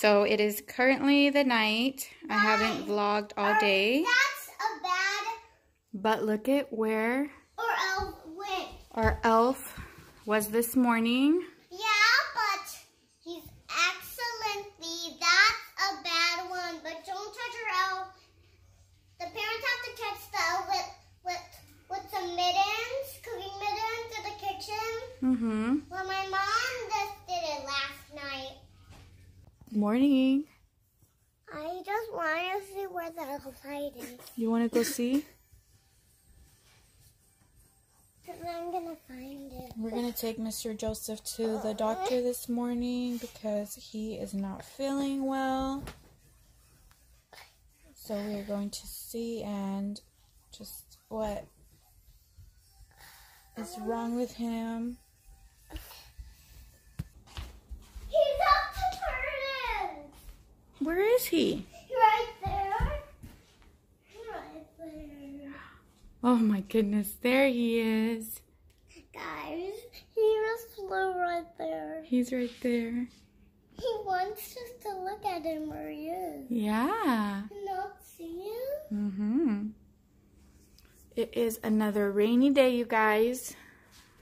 So it is currently the night. I haven't vlogged all day. That's a bad. But look at where Elf went. our elf was this morning. Yeah, but he's excellently. That's a bad one. But don't touch your elf. The parents have to catch the elf with some mittens, cooking mittens in the kitchen. Mm-hmm. Well, my mom just did it last night. Morning. I just want to see where the light is. You want to go see? Because I'm going to find it. We're going to take Mr. Joseph to the doctor this morning because he is not feeling well. So we're going to see and just what is wrong with him. He's up to curtains. Where is he? Right there. Right there. Oh my goodness, there he is. Guys, he just flew right there. He's right there. He wants us to look at him where he is. Yeah. Not see him? Mm-hmm. It is another rainy day, you guys.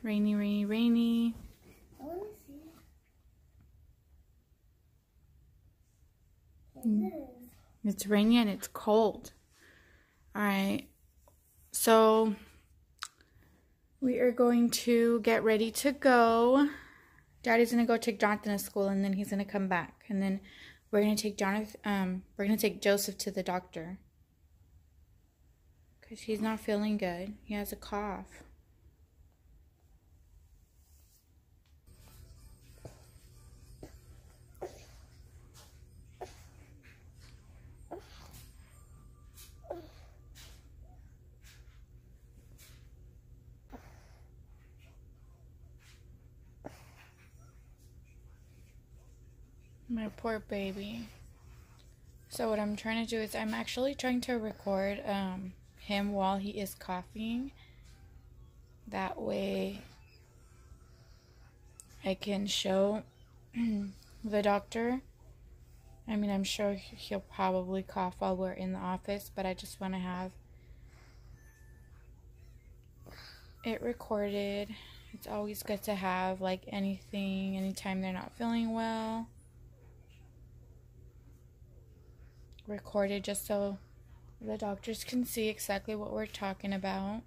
Rainy, rainy, rainy. I want to see him. It is. It's rainy and it's cold. All right. So we are going to get ready to go. Daddy's gonna go take Jonathan to school, and then he's gonna come back, and then we're gonna take we're gonna take Joseph to the doctor because he's not feeling good. He has a cough. My poor baby. So what I'm trying to do is I'm actually trying to record him while he is coughing. That way I can show the doctor. I mean, I'm sure he'll probably cough while we're in the office, but I just want to have it recorded. It's always good to have like anytime they're not feeling well, recorded just so the doctors can see exactly what we're talking about.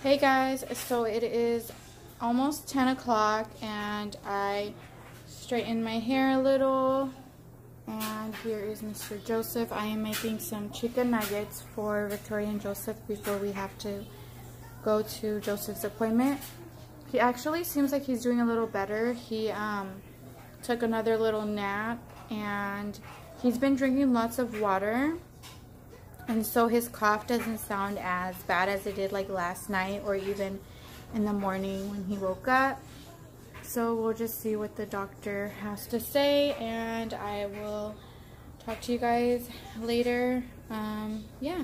Hey guys, so it is almost 10 o'clock and I straightened my hair a little, and here is Mr. Joseph. I am making some chicken nuggets for Victoria and Joseph before we have to go to Joseph's appointment. He actually seems like he's doing a little better. He took another little nap and he's been drinking lots of water. And so his cough doesn't sound as bad as it did like last night or even in the morning when he woke up. So we'll just see what the doctor has to say, and I will talk to you guys later. Yeah.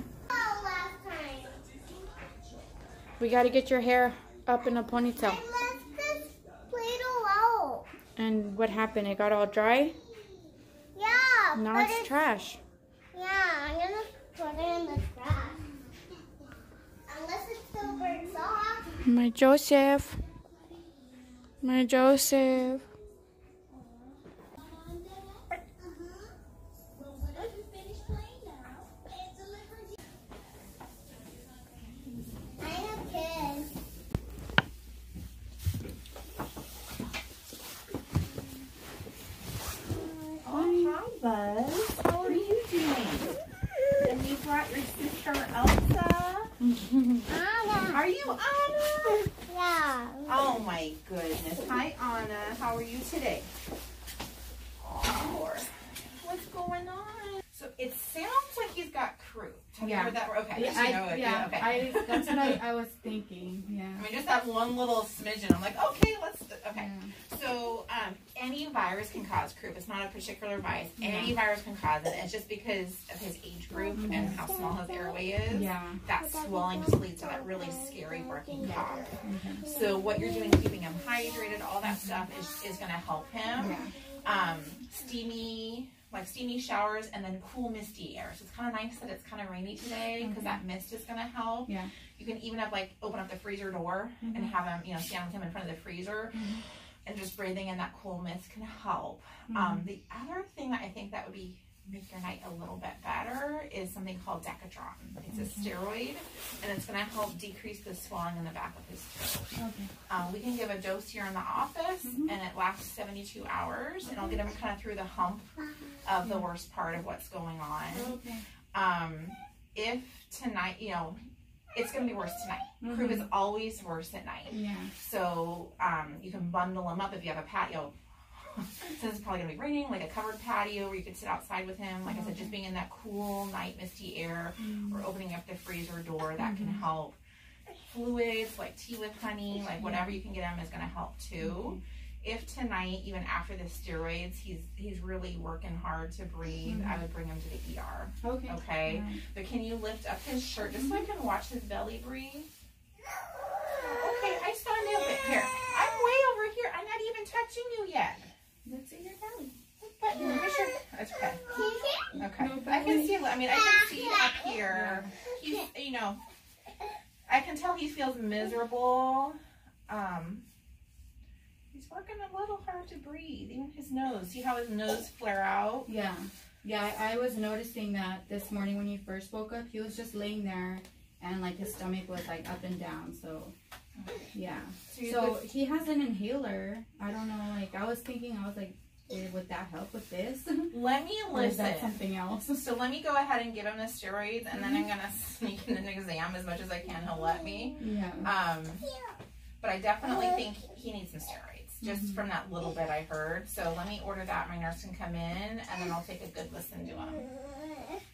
We got to get your hair up in a ponytail. I left this Play-Doh out. And what happened? It got all dry? Yeah. Now it's trash. Yeah, I'm going to put it in the trash. Unless it still burns off. My Joseph. My Joseph. Buzz, how are you doing? And you brought your sister Elsa? Anna. Are you Anna? Yeah. Oh my goodness. Hi, Anna. How are you today? Oh, what's going on? So it sounds like he's got croup. Have you heard that? Okay. Yeah, Okay. that's what I was thinking. Yeah. I mean, just that one little smidgen. I'm like, okay, let's. Okay. Yeah. So any virus can cause croup. It's not a particular virus. Any virus can cause it. It's just because of his age group and how small his airway is. Yeah. That swelling just leads to that really scary barking cough. So what you're doing, keeping him hydrated, all that stuff is going to help him. Yeah. Steamy showers and then cool misty air. So it's kind of nice that it's kind of rainy today because that mist is going to help. Yeah. You can even open up the freezer door and have him, stand with him in front of the freezer and just breathing in that cool mist can help. The other thing that I think that would make your night a little bit better is something called Decadron. It's a steroid and it's going to help decrease the swelling in the back of his throat. We can give a dose here in the office and it lasts 72 hours and it'll get him kind of through the hump of the worst part of what's going on. If tonight, it's going to be worse tonight. Croup is always worse at night. Yeah. So you can bundle him up if you have a patio. Since it's probably going to be raining, like a covered patio where you could sit outside with him. Like I said, just being in that cool night misty air or opening up the freezer door, that can help. Fluids like tea with honey, like whatever you can get him is going to help too. If tonight, even after the steroids, he's really working hard to breathe, I would bring him to the ER. Okay. But can you lift up his shirt just so I can watch his belly breathe? Okay, I saw a nail bit. Here, I'm way over here. I'm not even touching you yet. Let's see your belly. But sure. That's okay. Okay. I can see. I mean, I can see up here. He's, I can tell he feels miserable. He's working a little hard to breathe. Even his nose. See how his nose flare out? Yeah. Yeah, I was noticing that this morning when he first woke up. He was just laying there and like his stomach was like up and down. So, yeah. So he has an inhaler. I don't know. Like I was thinking, would that help with this? Let me listen. Or is that something else? So let me go ahead and give him the steroids, and then I'm gonna sneak in an exam as much as I can. He'll let me. Yeah. But I definitely think he needs some steroids. Just from that little bit I heard. So let me order that. My nurse can come in, and then I'll take a good listen to him.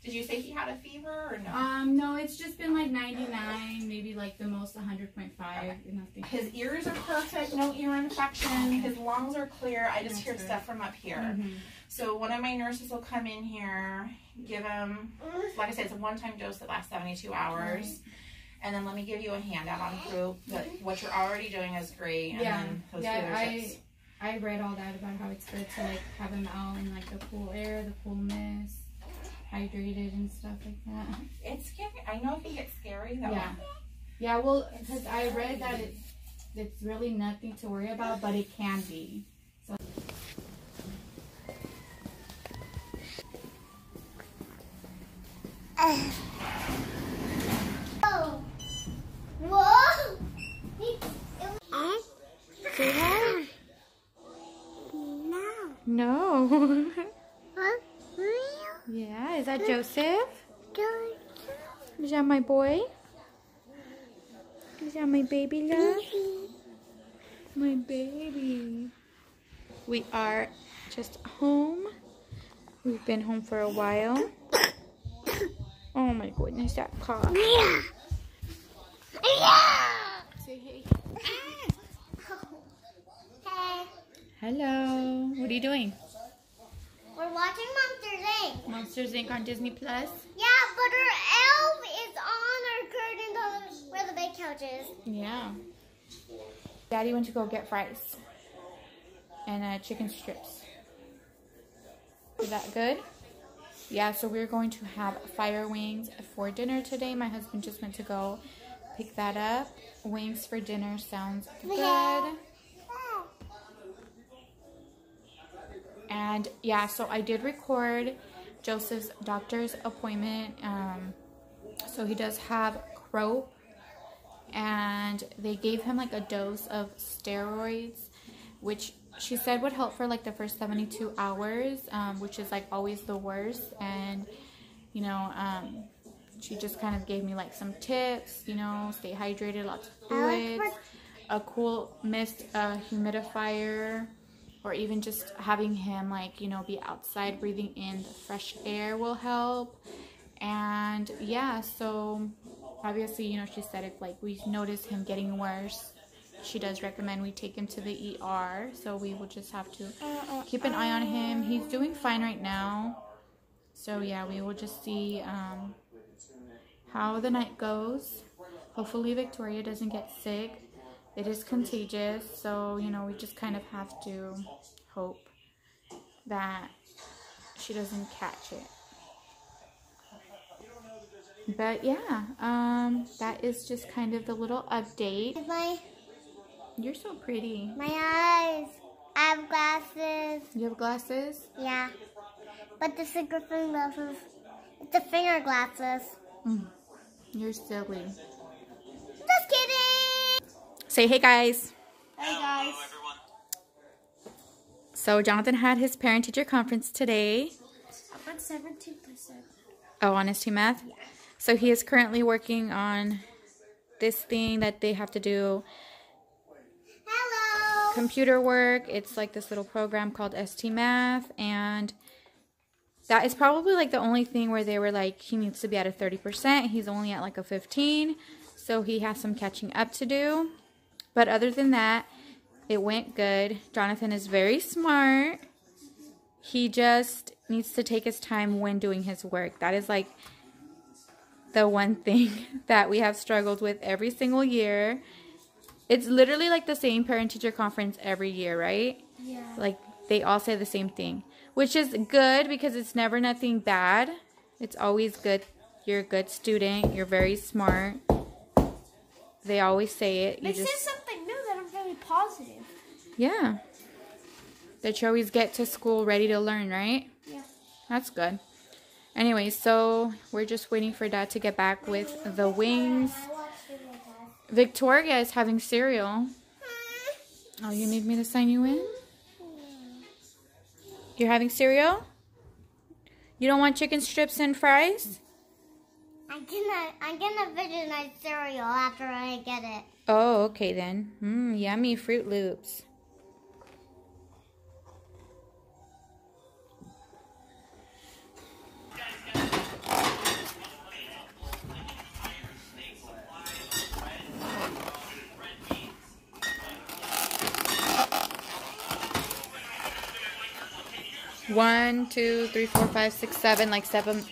Did you say he had a fever or no? No, it's just been like 99, maybe like the most 100.5. Nothing. His ears are perfect, no ear infection. His lungs are clear. I just hear stuff from up here. So one of my nurses will come in here, give him, like I said, it's a one-time dose that lasts 72 hours. And then let me give you a handout on croup. But what you're already doing is great. And then those tips. I read all that about how it's good to like have him out in like the cool air, the cool mist, hydrated and stuff like that. It's scary. I know it can get scary though. Yeah. Yeah, well, because I read that it's really nothing to worry about, but it can be. So. Whoa! Say hi. No. No. Huh? Yeah, is that Joseph? Is that my boy? Is that my baby love? My baby. We are just home. We've been home for a while. Oh my goodness, that cough. Say hey. Hey. Hello. What are you doing? We're watching Monsters Inc. Monsters Inc. on Disney Plus? Yeah, but our elf is on our curtain where the big couch is. Yeah. Daddy went to go get fries and chicken strips. Is that good? Yeah, so we're going to have fire wings for dinner today. My husband just went to go pick that up. Wings for dinner sounds good. And yeah, so I did record Joseph's doctor's appointment. So he does have croup, and they gave him like a dose of steroids, which she said would help for like the first 72 hours, which is like always the worst. And she just kind of gave me like some tips, stay hydrated, lots of fluids. a cool mist humidifier, or even just having him, like, you know, be outside breathing in the fresh air will help. And yeah, so obviously, you know, she said if like we notice him getting worse, she does recommend we take him to the ER. So we will just have to keep an eye on him. He's doing fine right now. So yeah, we will just see how the night goes. Hopefully Victoria doesn't get sick. It is contagious, so, you know, we just kind of have to hope that she doesn't catch it. But yeah, that is just kind of the little update. You're so pretty. My eyes. I have glasses. You have glasses? Yeah. But the finger glasses. It's the finger glasses. You're silly. Just kidding. Say hey, guys. Hey, guys. So Jonathan had his parent-teacher conference today. About 17%. Oh, on ST Math? Yeah. So he is currently working on this thing that they have to do. Hello. Computer work. It's like this little program called ST Math, and that is probably like the only thing where they were like, he needs to be at a 30%. He's only at like a 15, so he has some catching up to do. But other than that, it went good. Jonathan is very smart. He just needs to take his time when doing his work. That is like the one thing that we have struggled with every single year. It's literally like the same parent-teacher conference every year, right? Yeah. Like they all say the same thing, which is good because it's never nothing bad. It's always good. You're a good student. You're very smart. They always say it. They say something new that I'm very positive. Yeah. That you always get to school ready to learn, right? Yeah. That's good. Anyway, so we're just waiting for Dad to get back with the wings. Victoria is having cereal. Oh, you need me to sign you in? You're having cereal? You don't want chicken strips and fries? I'm gonna vegenize cereal after I get it. Oh, okay then. Yummy Fruit Loops. One, 2, 3, 4, 5, 6, 7, like seven.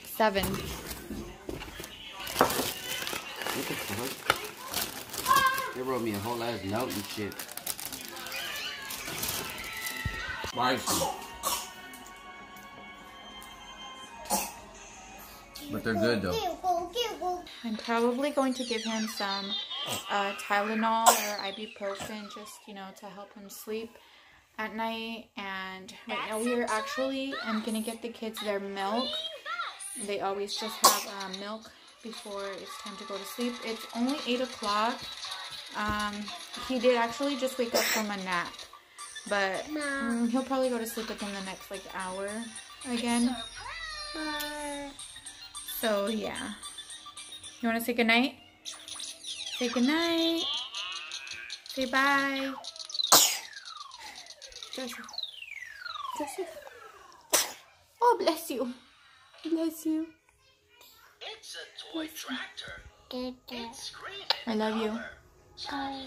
They wrote me a whole ass note and shit. Spicy. But they're good though. I'm probably going to give him some Tylenol or ibuprofen, just, you know, to help him sleep at night. And right now we are actually, I'm going to get the kids their milk. They always just have milk before it's time to go to sleep. It's only 8 o'clock. He did actually just wake up from a nap, but he'll probably go to sleep within the next like hour again. So yeah, you want to say goodnight? Say goodnight. Say bye. Joseph. Oh, bless you. Bless you. It's a toy tractor. Good. I love you. Bye.